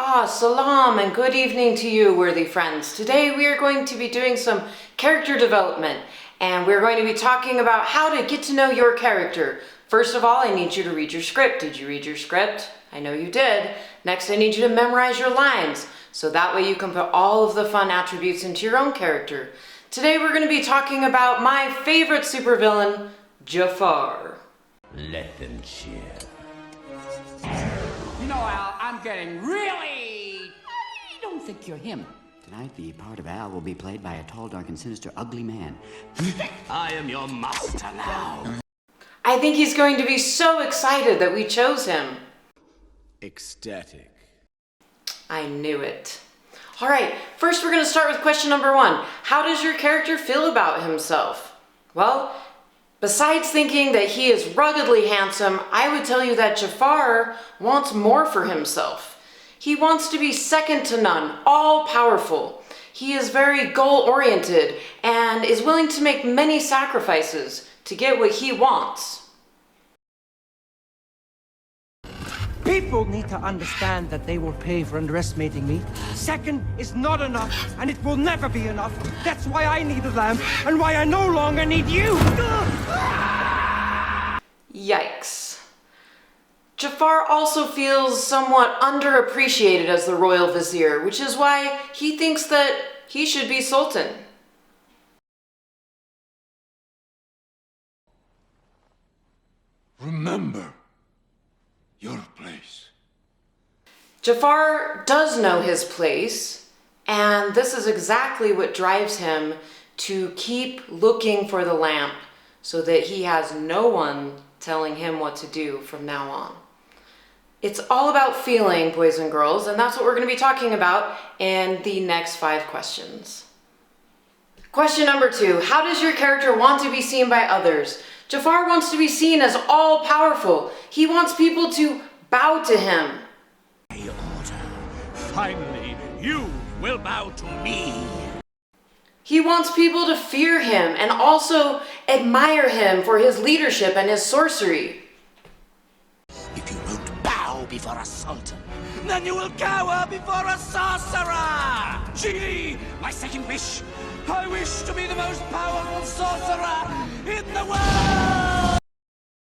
Salam and good evening to you, worthy friends. Today we are going to be doing some character development, and we're going to be talking about how to get to know your character. First of all, I need you to read your script. Did you read your script? I know you did. Next, I need you to memorize your lines, so that way you can put all of the fun attributes into your own character. Today we're going to be talking about my favorite supervillain, Jafar. Let them cheer. You know, Al, I'm getting really... I don't think you're him. Tonight, the part of Al will be played by a tall, dark, and sinister, ugly man. I am your master now. I think he's going to be so excited that we chose him. Ecstatic. I knew it. All right, first we're going to start with question number 1. How does your character feel about himself? Well, besides thinking that he is ruggedly handsome, I would tell you that Jafar wants more for himself. He wants to be second to none, all-powerful. He is very goal-oriented and is willing to make many sacrifices to get what he wants. People need to understand that they will pay for underestimating me. Second is not enough, and it will never be enough. That's why I need a lamb, and why I no longer need you! Yikes. Jafar also feels somewhat underappreciated as the royal vizier, which is why he thinks that he should be sultan. Remember your place. Jafar does know his place, and this is exactly what drives him to keep looking for the lamp so that he has no one telling him what to do from now on. It's all about feeling, boys and girls, and that's what we're going to be talking about in the next 5 questions. Question number 2. How does your character want to be seen by others? Jafar wants to be seen as all-powerful. He wants people to bow to him. Finally, you will bow to me. He wants people to fear him and also admire him for his leadership and his sorcery. If you won't bow before a sultan, then you will cower before a sorcerer. Genie, my second wish. I wish to be the most powerful sorcerer in the world!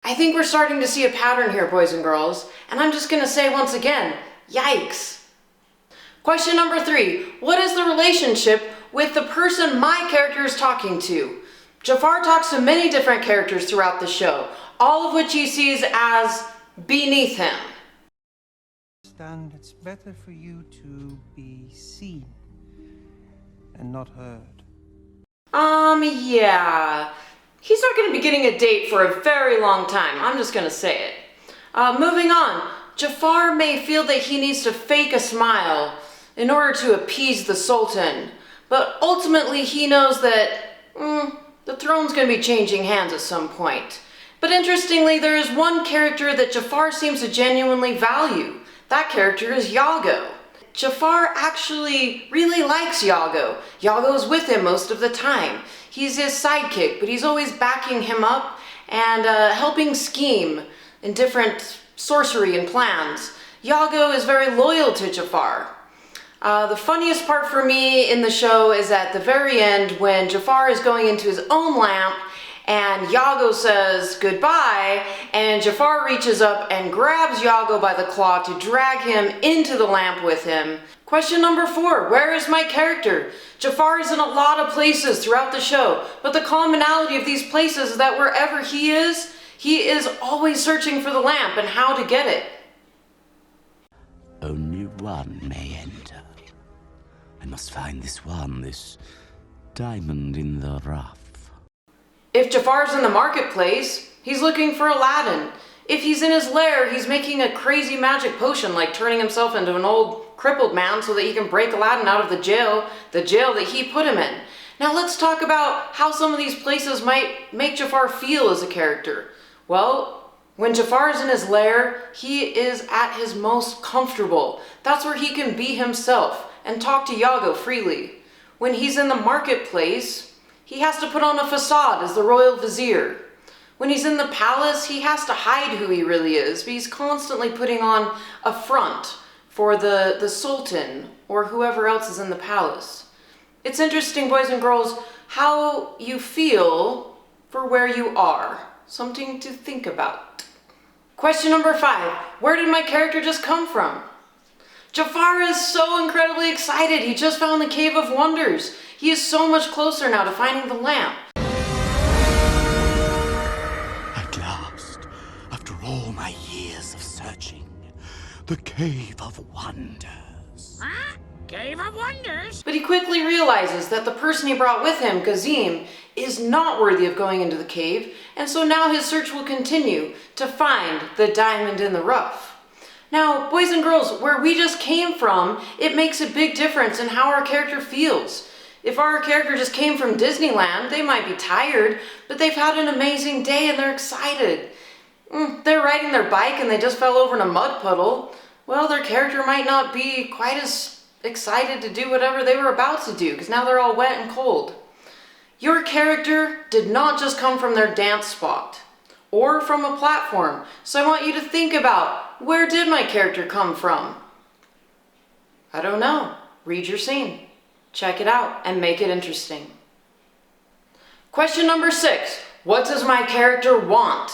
I think we're starting to see a pattern here, boys and girls, and I'm just going to say once again, yikes. Question number 3. What is the relationship with the person my character is talking to? Jafar talks to many different characters throughout the show, all of which he sees as beneath him. It's better for you to be seen and not heard. Yeah. He's not going to be getting a date for a very long time. I'm just going to say it. Moving on. Jafar may feel that he needs to fake a smile in order to appease the Sultan. But ultimately he knows that the throne's going to be changing hands at some point. But interestingly, there is one character that Jafar seems to genuinely value. That character is Yago. Jafar actually really likes Yago. Yago's with him most of the time. He's his sidekick, but he's always backing him up and helping scheme in different sorcery and plans. Yago is very loyal to Jafar. The funniest part for me in the show is at the very end when Jafar is going into his own lamp and Yago says goodbye, and Jafar reaches up and grabs Yago by the claw to drag him into the lamp with him. Question number 4, where is my character? Jafar is in a lot of places throughout the show, but the commonality of these places is that wherever he is always searching for the lamp and how to get it. Only one may enter. I must find this diamond in the rough. If Jafar's in the marketplace, he's looking for Aladdin. If he's in his lair, he's making a crazy magic potion like turning himself into an old crippled man so that he can break Aladdin out of the jail that he put him in. Now let's talk about how some of these places might make Jafar feel as a character. Well, when Jafar is in his lair, he is at his most comfortable. That's where he can be himself and talk to Yago freely. When he's in the marketplace, he has to put on a facade as the royal vizier. When he's in the palace, he has to hide who he really is, but he's constantly putting on a front for the sultan or whoever else is in the palace. It's interesting, boys and girls, how you feel for where you are. Something to think about. Question number 5. Where did my character just come from? Jafar is so incredibly excited. He just found the Cave of Wonders. He is so much closer now to finding the lamp. At last, after all my years of searching, the Cave of Wonders. Huh? Cave of Wonders? But he quickly realizes that the person he brought with him, Kazim, is not worthy of going into the cave, and so now his search will continue to find the diamond in the rough. Now, boys and girls, where we just came from, it makes a big difference in how our character feels. If our character just came from Disneyland, they might be tired, but they've had an amazing day and they're excited. They're riding their bike and they just fell over in a mud puddle. Well, their character might not be quite as excited to do whatever they were about to do, because now they're all wet and cold. Your character did not just come from their dance spot or from a platform. So I want you to think about, where did my character come from? I don't know. Read your scene. Check it out and make it interesting. Question number 6. What does my character want?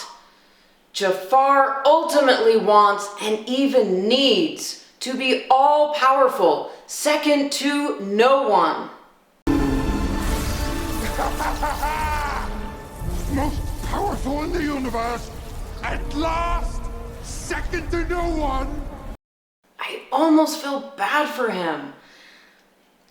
Jafar ultimately wants and even needs to be all-powerful, second to no one. Most powerful in the universe, at last, second to no one. I almost feel bad for him.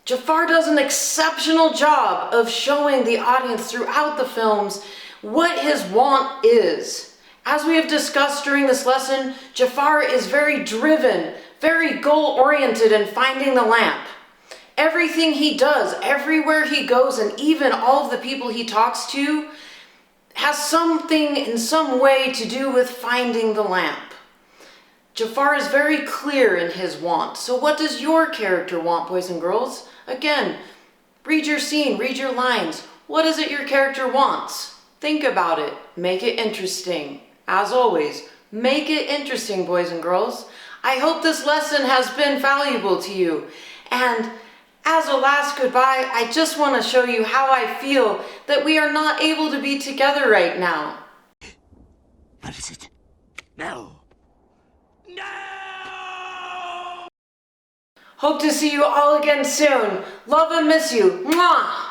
Jafar does an exceptional job of showing the audience throughout the films what his want is. As we have discussed during this lesson, Jafar is very driven, very goal-oriented in finding the lamp. Everything he does, everywhere he goes, and even all of the people he talks to, has something in some way to do with finding the lamp. Jafar is very clear in his want. So what does your character want, boys and girls? Again, read your scene, read your lines. What is it your character wants? Think about it. Make it interesting. As always, make it interesting, boys and girls. I hope this lesson has been valuable to you. And as a last goodbye, I just want to show you how I feel that we are not able to be together right now. What is it? No. Hope to see you all again soon. Love and miss you. Mwah!